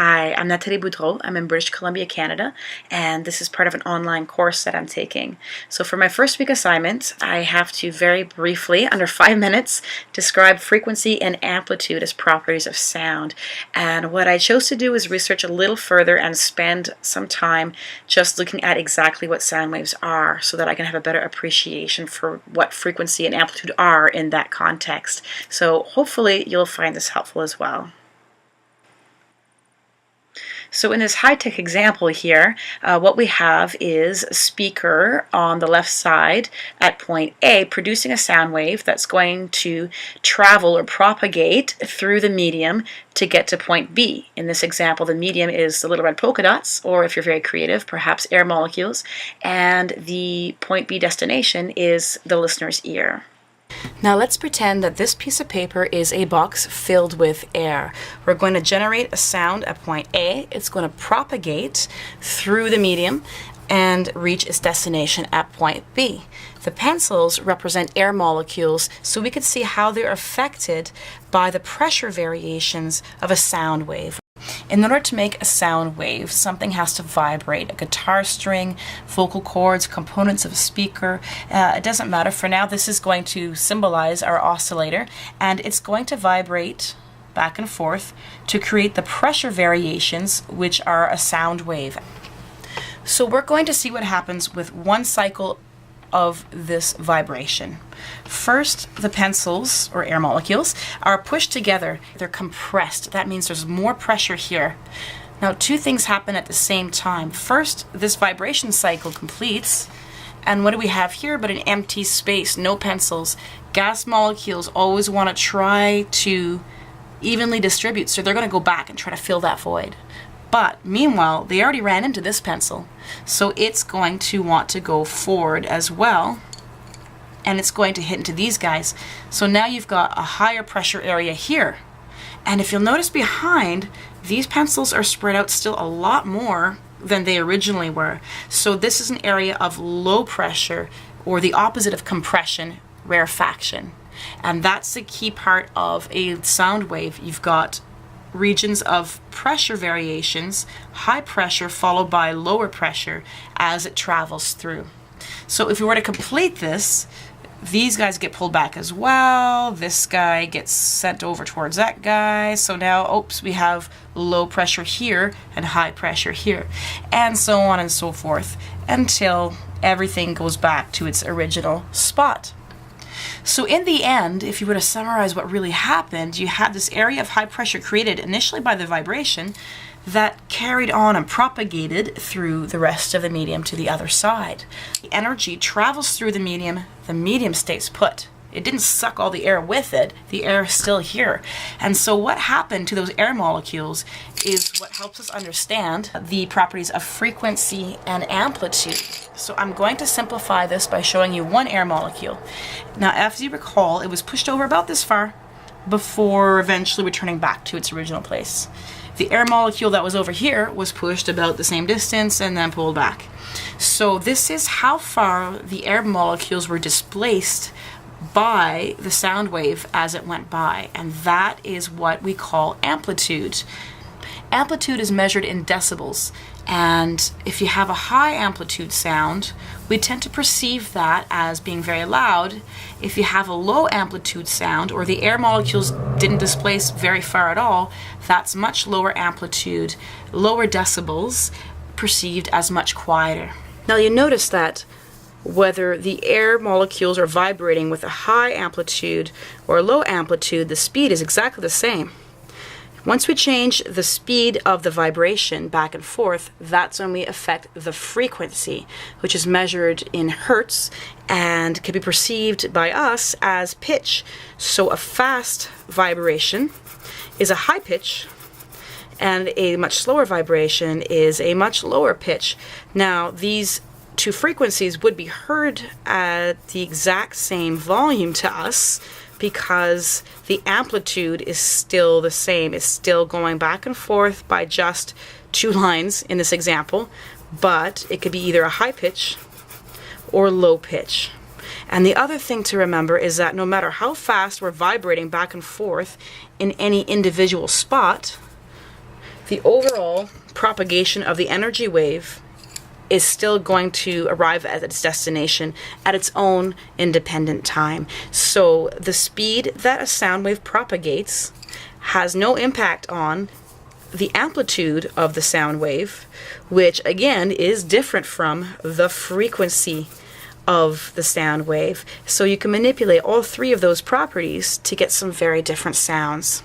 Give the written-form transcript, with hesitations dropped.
Hi, I'm Nathalie Boudreau. I'm in British Columbia, Canada, and this is part of an online course that I'm taking. So for my first week assignment, I have to very briefly, under 5 minutes, describe frequency and amplitude as properties of sound. And what I chose to do is research a little further and spend some time just looking at exactly what sound waves are so that I can have a better appreciation for what frequency and amplitude are in that context. So hopefully you'll find this helpful as well. So in this high-tech example here, what we have is a speaker on the left side at point A producing a sound wave that's going to travel or propagate through the medium to get to point B. In this example, the medium is the little red polka dots, or if you're very creative, perhaps air molecules, and the point B destination is the listener's ear. Now let's pretend that this piece of paper is a box filled with air. We're going to generate a sound at point A. It's going to propagate through the medium and reach its destination at point B. The pencils represent air molecules, so we can see how they're affected by the pressure variations of a sound wave. In order to make a sound wave, something has to vibrate. A guitar string, vocal cords, components of a speaker. It doesn't matter. For now, this is going to symbolize our oscillator, and it's going to vibrate back and forth to create the pressure variations, which are a sound wave. So we're going to see what happens with one cycle of this vibration. First, the pencils, or air molecules, are pushed together. They're compressed. That means there's more pressure here. Now, two things happen at the same time. First, this vibration cycle completes, and what do we have here but an empty space, no pencils. Gas molecules always want to try to evenly distribute, so they're going to go back and try to fill that void. But meanwhile, they already ran into this pencil, so it's going to want to go forward as well, and it's going to hit into these guys. So now you've got a higher pressure area here. And if you'll notice behind, these pencils are spread out still a lot more than they originally were. So this is an area of low pressure, or the opposite of compression, rarefaction. And that's the key part of a sound wave. You've got regions of pressure variations, high pressure followed by lower pressure as it travels through. So if we were to complete this, these guys get pulled back as well. This guy gets sent over towards that guy. So now, oops, we have low pressure here and high pressure here, and so on and so forth until everything goes back to its original spot. So in the end, if you were to summarize what really happened, you had this area of high pressure created initially by the vibration that carried on and propagated through the rest of the medium to the other side. The energy travels through the medium stays put. It didn't suck all the air with it, the air is still here. And so what happened to those air molecules is what helps us understand the properties of frequency and amplitude. So I'm going to simplify this by showing you one air molecule. Now, as you recall, it was pushed over about this far before eventually returning back to its original place. The air molecule that was over here was pushed about the same distance and then pulled back. So this is how far the air molecules were displaced by the sound wave as it went by, and that is what we call amplitude. Amplitude is measured in decibels, and if you have a high amplitude sound, we tend to perceive that as being very loud. If you have a low amplitude sound, or the air molecules didn't displace very far at all, that's much lower amplitude, lower decibels, perceived as much quieter. Now you notice that whether the air molecules are vibrating with a high amplitude or a low amplitude, the speed is exactly the same. Once we change the speed of the vibration back and forth, that's when we affect the frequency, which is measured in hertz and can be perceived by us as pitch. So a fast vibration is a high pitch, and a much slower vibration is a much lower pitch. Now, these two frequencies would be heard at the exact same volume to us because the amplitude is still the same. It's still going back and forth by just two lines in this example, but it could be either a high pitch or low pitch. And the other thing to remember is that no matter how fast we're vibrating back and forth in any individual spot, the overall propagation of the energy wave is still going to arrive at its destination at its own independent time. So the speed that a sound wave propagates has no impact on the amplitude of the sound wave, which again is different from the frequency of the sound wave. So you can manipulate all three of those properties to get some very different sounds.